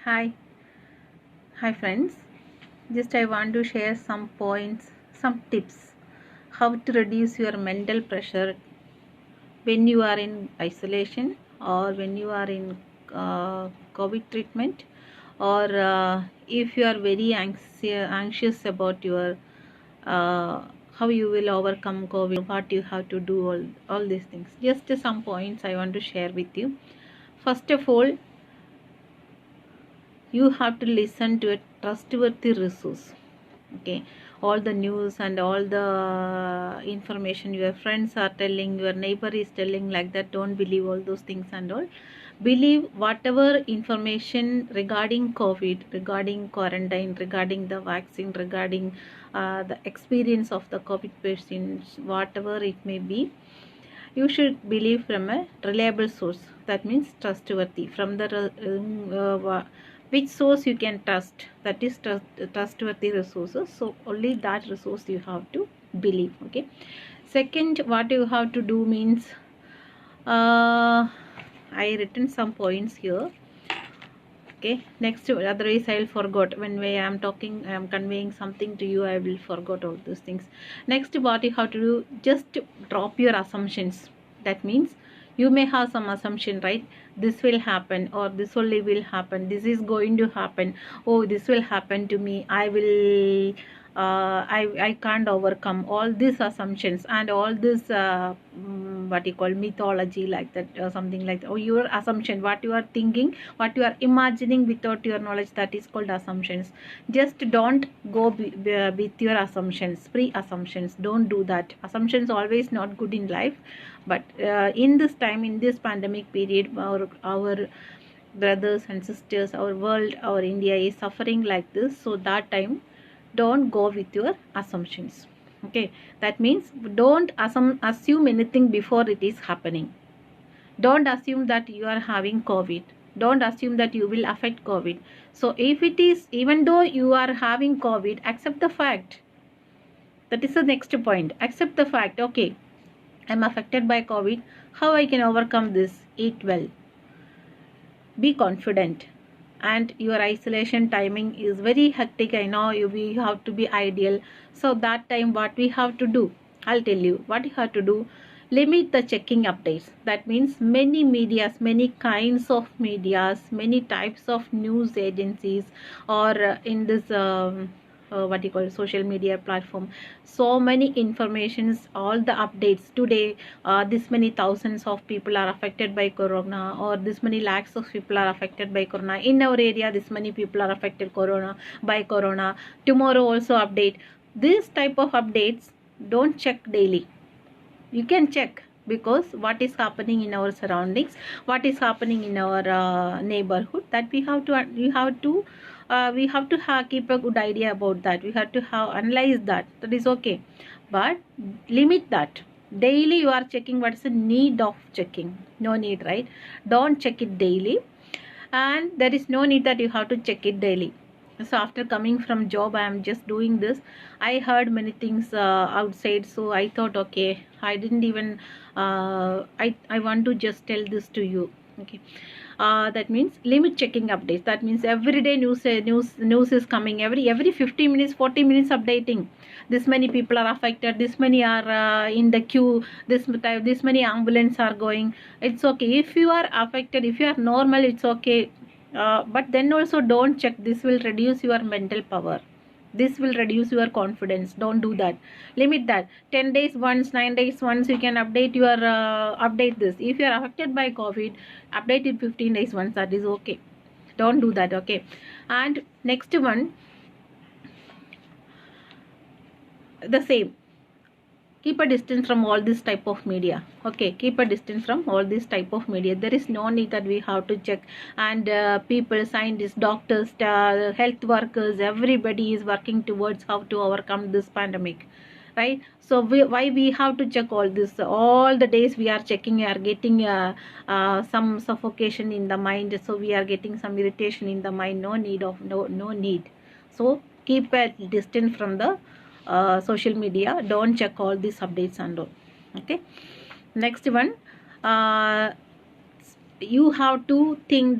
Hi, hi friends. Just I want to share some points, some tips how to reduce your mental pressure when you are in isolation or when you are in COVID treatment, or if you are very anxious about your how you will overcome COVID, what you have to do, all these things. Just some points I want to share with you. First of all, you have to listen to a trustworthy resource. Okay, all the news and all the information your friends are telling, your neighbor is telling, like that, don't believe all those things and all. Believe whatever information regarding COVID, regarding quarantine, regarding the vaccine, regarding the experience of the COVID patients, whatever it may be. You should believe from a reliable source, that means trustworthy, from the which source you can trust, that is trustworthy resources. So only that resource you have to believe. Okay, second, what you have to do means, I written some points here. Okay, next, otherwise I'll forgot when I am talking, I am conveying something to you, I will forgot all those things. Next, what you have to do, just drop your assumptions. That means you may have some assumption, right? This will happen, or this only will happen, this is going to happen, oh, this will happen to me, I will I can't overcome all these assumptions and all this what you call mythology, like that, or something like that, or your assumption, what you are thinking, what you are imagining without your knowledge, that is called assumptions. Just don't go with your assumptions, pre-assumptions. Don't do that. Assumptions always not good in life, but in this time, in this pandemic period, our brothers and sisters, our world, our India is suffering like this. So that time, don't go with your assumptions. Okay, that means don't assume anything before it is happening. Don't assume that you are having COVID. Don't assume that you will affect COVID. So if it is, even though you are having COVID, accept the fact. That is the next point. Accept the fact. Okay, I'm affected by COVID. How I can overcome this? Eat well. Be confident. And your isolation timing is very hectic. I know we have to be ideal. So that time, what we have to do, I'll tell you what you have to do. Limit the checking updates. That means many medias, many kinds of medias, many types of news agencies, or in this what you call social media platform, so many informations, all the updates today. This many thousands of people are affected by corona, or this many lakhs of people are affected by corona in our area, this many people are affected by corona. Tomorrow also update. This type of updates, don't check daily. You can check, because what is happening in our surroundings, what is happening in our neighborhood, that we have to keep a good idea about that. We have to analyze that. That is okay, but limit that. Daily you are checking, what is the need of checking? No need, right? Don't check it daily, and there is no need that you have to check it daily. So after coming from job, I am just doing this. I heard many things outside, so I thought, okay, I didn't even I want to just tell this to you. Okay, that means limit checking updates. That means every day news is coming, every 50 minutes, 40 minutes updating. This many people are affected, this many are in the queue, this many ambulance are going. It's okay if you are affected, if you are normal, it's okay. But then also don't check. This will reduce your mental power, this will reduce your confidence. Don't do that. Limit that. 10 days once, 9 days once, you can update your update this. If you are affected by COVID, update it 15 days once. That is okay. Don't do that. Okay, and next one, the same. Keep a distance from all this type of media. Okay, keep a distance from all this type of media. There is no need that we have to check. And people, scientists, doctors, health workers, everybody is working towards how to overcome this pandemic, right? So why we have to check all this? All the days we are checking, we are getting some suffocation in the mind, so we are getting some irritation in the mind. No need. So keep a distance from the social media. Don't check all these updates and all. Okay, next one, uh, you have to think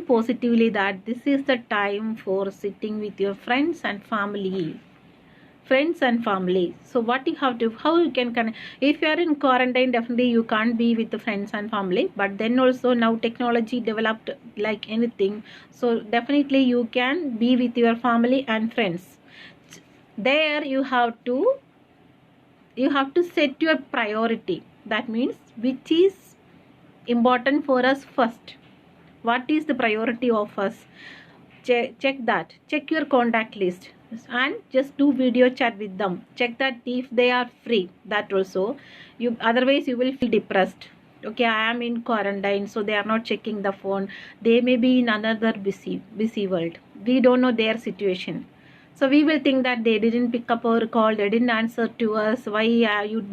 positively, that this is the time for sitting with your friends and family. So what you have to, how you can connect. If you are in quarantine, definitely you can't be with the friends and family, but then also now technology developed like anything, so definitely you can be with your family and friends. There you have to set your priority. That means which is important for us first. What is the priority of us? Check that. Check your contact list and just do video chat with them. Check that if they are free. That also, you, otherwise you will feel depressed. Okay, I am in quarantine, so they are not checking the phone. They may be in another busy world. We don't know their situation. So we will think that they didn't pick up our call, they didn't answer to us. Why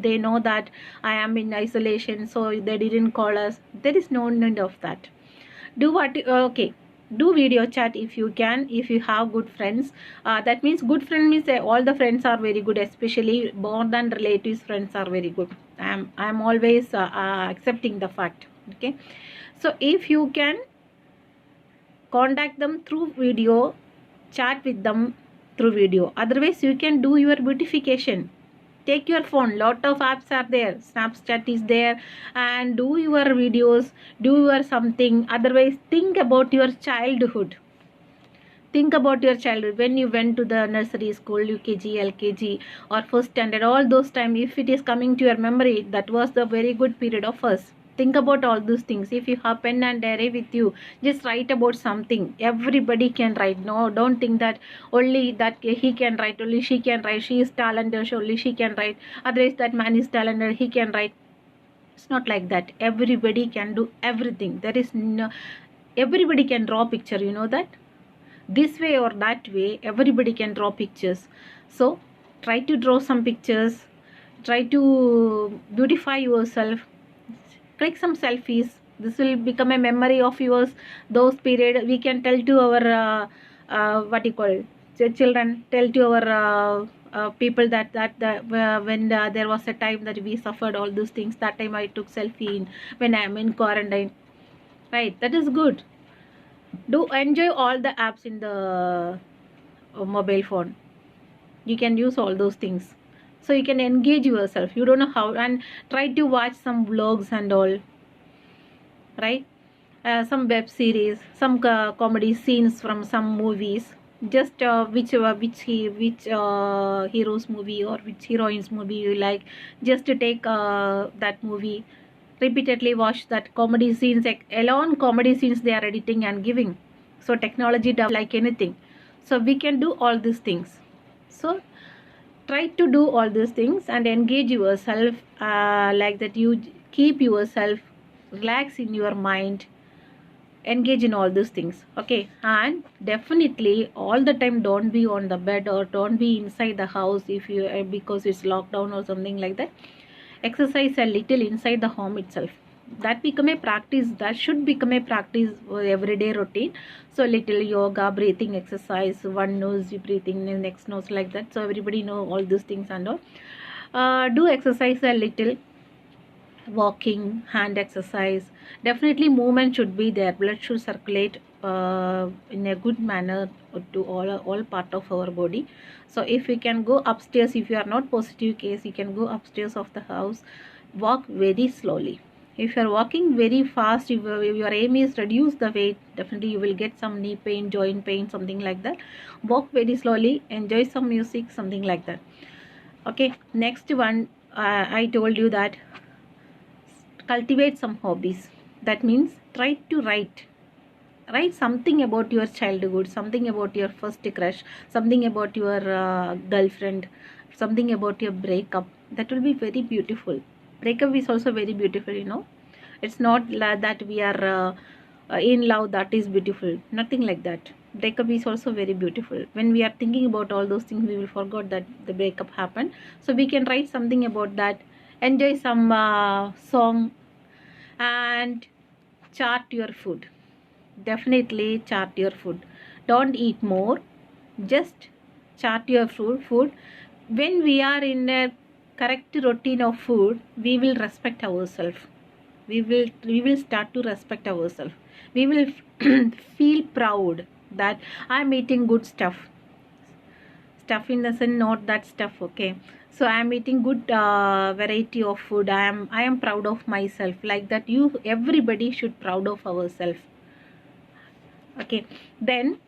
they know that I am in isolation, so they didn't call us. There is no need of that. Do what, okay, do video chat if you can, if you have good friends. That means good friend means all the friends are very good, especially more than relatives friends are very good. I'm always accepting the fact. Okay, so if you can contact them through video, chat with them through video. Otherwise you can do your beautification. Take your phone, lot of apps are there, Snapchat is there, and do your videos, do your something. Otherwise think about your childhood. Think about your childhood when you went to the nursery school, UKG, LKG, or first standard. All those time, if it is coming to your memory, that was the very good period of us. Think about all those things. If you have pen and diary with you, just write about something. Everybody can write. No, don't think that only that he can write, only she can write. She is talented, only she can write. Otherwise that man is talented, he can write. It's not like that. Everybody can do everything. There is no, everybody can draw picture, you know that. This way or that way, everybody can draw pictures. So try to draw some pictures, try to beautify yourself, click some selfies. This will become a memory of yours. Those period we can tell to our what you call children, tell to our people that when there was a time that we suffered all those things, that time I took selfie in, when I am in quarantine, right? That is good. Do enjoy all the apps in the mobile phone. You can use all those things, so you can engage yourself. You don't know how, and try to watch some vlogs and all, right? Some web series, some comedy scenes from some movies. Just which hero's movie or which heroine's movie you like, just to take that movie, repeatedly watch that comedy scenes. Like alone comedy scenes they are editing and giving. So technology does like anything, so we can do all these things. So try to do all these things and engage yourself, like that you keep yourself relax in your mind, engage in all these things. Okay, and definitely all the time don't be on the bed or don't be inside the house if you because it's lockdown or something like that. Exercise a little inside the home itself. That become a practice, that should become a practice everyday routine. So little yoga, breathing exercise, one nose you breathing, next nose, like that. So everybody know all these things and all. Do exercise a little, walking, hand exercise. Definitely movement should be there, blood should circulate in a good manner to all part of our body. So if you can go upstairs, if you are not positive case, you can go upstairs of the house, walk very slowly. If you are walking very fast, if your aim is reduce the weight, definitely you will get some knee pain, joint pain, something like that. Walk very slowly, enjoy some music, something like that. Okay, next one, I told you that cultivate some hobbies. That means try to write something about your childhood, something about your first crush, something about your girlfriend, something about your breakup. That will be very beautiful. Breakup is also very beautiful, you know. It's not that we are in love, that is beautiful, nothing like that. Breakup is also very beautiful. When we are thinking about all those things, we will forget that the breakup happened. So we can write something about that, enjoy some song, and chart your food. Definitely chart your food. Don't eat more, just chart your food. When we are in a correct routine of food, we will respect ourselves. we will start to respect ourselves. We will feel proud that I'm eating good stuff in the sense, not that stuff, okay. So I'm eating good variety of food. I am proud of myself, like that. Everybody should proud of ourselves, okay. Then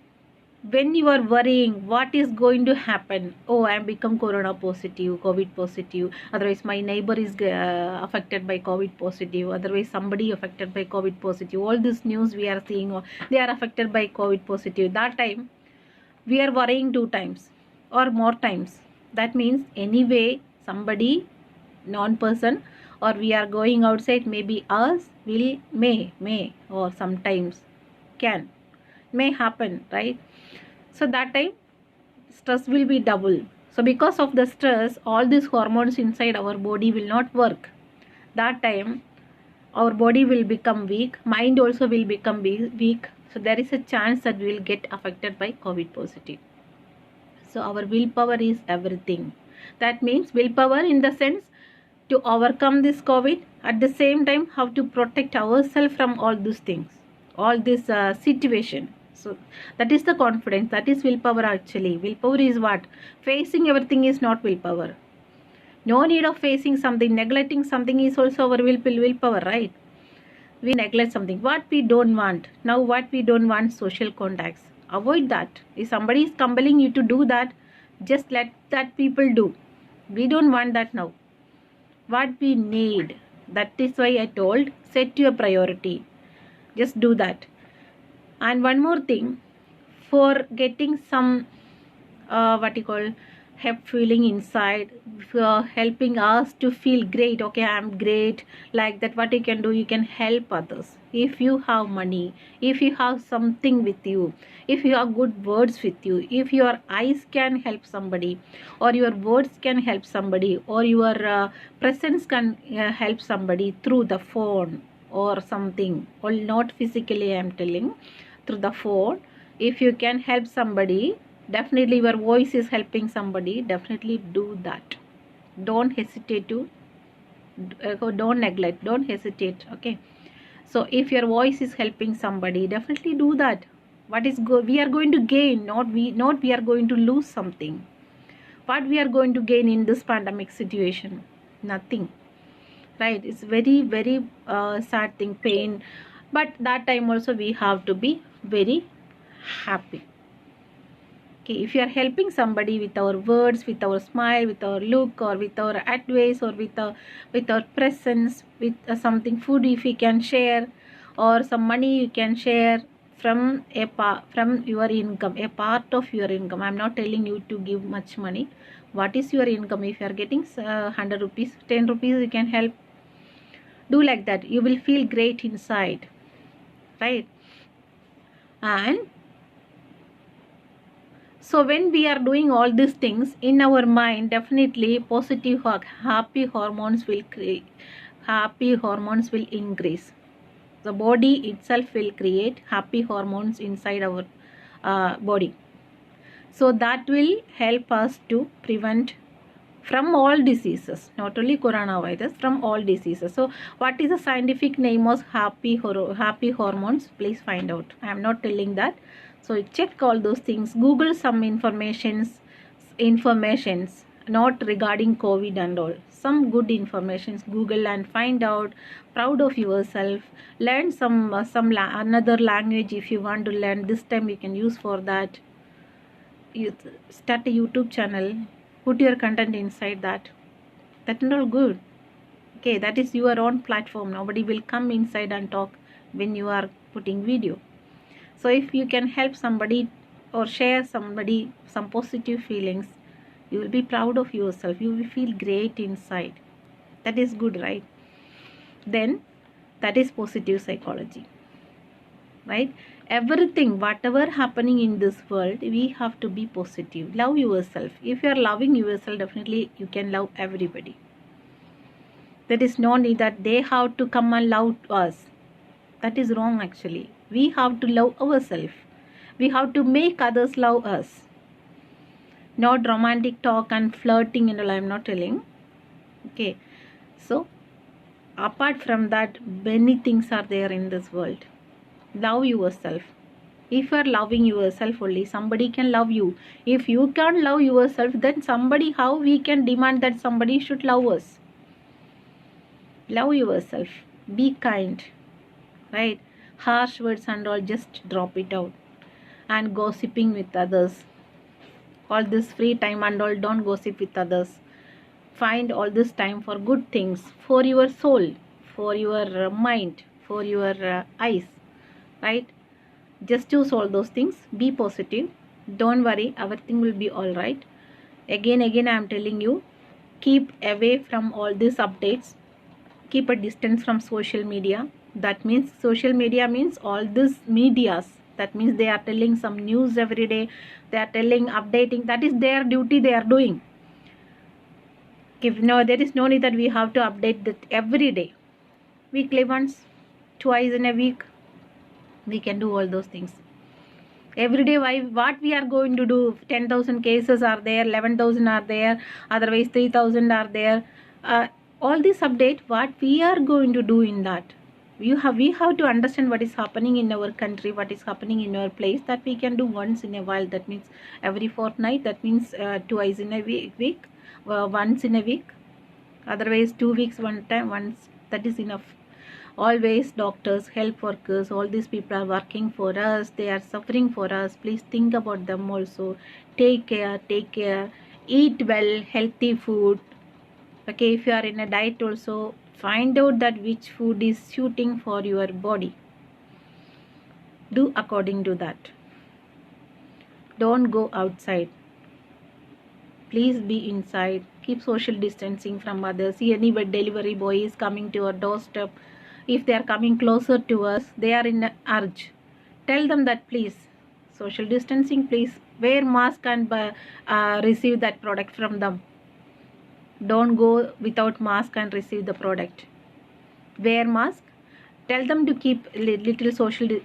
when you are worrying what is going to happen, oh, I am become corona positive, covid positive, otherwise my neighbor is affected by covid positive, otherwise somebody affected by covid positive, all this news we are seeing, they are affected by covid positive, that time we are worrying 2 times or more times. That means anyway somebody non-person, or we are going outside, maybe us will may or sometimes can may happen, right? So that time stress will be double. So because of the stress, all these hormones inside our body will not work. That time our body will become weak, mind also will become weak. So there is a chance that we will get affected by covid positive. So our willpower is everything. That means willpower in the sense to overcome this covid, at the same time how to protect ourselves from all these things, all this situation. So that is the confidence, that is willpower. Actually willpower is what? Facing everything is not willpower. No need of facing something. Neglecting something is also our willpower, right? We neglect something what we don't want. Now what we don't want, social contacts, avoid that. If somebody is compelling you to do that, just let that people do. We don't want that now. What we need, that is why I told, set your priority, just do that. And one more thing, for getting some what you call help feeling inside, helping us to feel great, okay, I'm great, like that, what you can do, you can help others. If you have money, if you have something with you, if you have good words with you, if your eyes can help somebody, or your words can help somebody, or your presence can help somebody through the phone or something, or not physically, I am telling, through the phone. If you can help somebody, definitely your voice is helping somebody, definitely do that. Don't hesitate to don't neglect, don't hesitate, okay. So if your voice is helping somebody, definitely do that. What is we are going to gain, not we are going to lose something. What we are going to gain in this pandemic situation? Nothing, right? It's very very sad thing, pain, but that time also we have to be very happy. Okay, if you are helping somebody with our words, with our smile, with our look, or with our advice, or with our presence, with something food if you can share, or some money you can share from from your income, a part of your income. I'm not telling you to give much money. What is your income? If you are getting 100 rupees, 10 rupees you can help. Do like that. You will feel great inside, right? And so when we are doing all these things in our mind, definitely positive happy hormones will create, happy hormones will increase. The body itself will create happy hormones inside our body. So that will help us to prevent from all diseases, not only coronavirus, from all diseases. So what is the scientific name of happy hormones? Please find out. I am not telling that. So check all those things. Google some informations, not regarding COVID and all. Some good informations. Google and find out. Proud of yourself. Learn another language if you want to learn. This time you can use for that. You start a YouTube channel. Put your content inside that. That is all good. Okay, that is your own platform. Nobody will come inside and talk when you are putting video. So if you can help somebody or share somebody some positive feelings, you will be proud of yourself. You will feel great inside. That is good, right? Then that is positive psychology, right? Everything, whatever happening in this world, we have to be positive. Love yourself. If you are loving yourself, definitely you can love everybody. There is no need that they have to come and love us. That is wrong actually. We have to love ourselves. We have to make others love us. Not romantic talk and flirting and all, I am not telling. Okay. So apart from that, many things are there in this world. Love yourself. If you are loving yourself only, somebody can love you. If you can't love yourself, then somebody, how we can demand that somebody should love us? Love yourself. Be kind. Right? Harsh words and all, just drop it out. And gossiping with others, all this free time and all, don't gossip with others. Find all this time for good things, for your soul, for your mind, for your eyes, right? Just choose all those things. Be positive. Don't worry, everything will be all right. Again I am telling you, keep away from all these updates. Keep a distance from social media. That means social media means all these medias. That means they are telling some news every day. They are telling, updating. That is their duty they are doing. There is no need that we have to update that every day. Weekly once, twice in a week, we can do all those things. Every day, what we are going to do? 10,000 cases are there, 11,000 are there, otherwise 3,000 are there. All this update, what we are going to do in that? We have to understand what is happening in our country, what is happening in our place, that we can do once in a while. That means every fortnight. That means twice in a week, once in a week. Otherwise 2 weeks one time, once, that is enough. Always doctors, health workers, all these people are working for us. They are suffering for us. Please think about them also. Take care. Eat well, healthy food. Okay, if you are in a diet also, find out that which food is suiting for your body. Do according to that. Don't go outside. Please be inside. Keep social distancing from others. See, any delivery boy is coming to your doorstep. If they are coming closer to us, they are in an urge. Tell them that please, social distancing, please wear mask and receive that product from them. Don't go without mask and receive the product. Wear mask. Tell them to keep little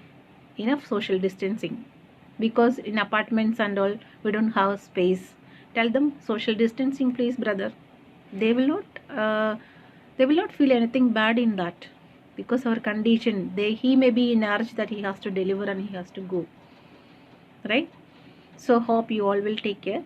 enough social distancing, because in apartments and all we don't have space. Tell them social distancing, please, brother. They will not feel anything bad in that, because our condition, he may be in urge that he has to deliver and he has to go, right? So hope you all will take care.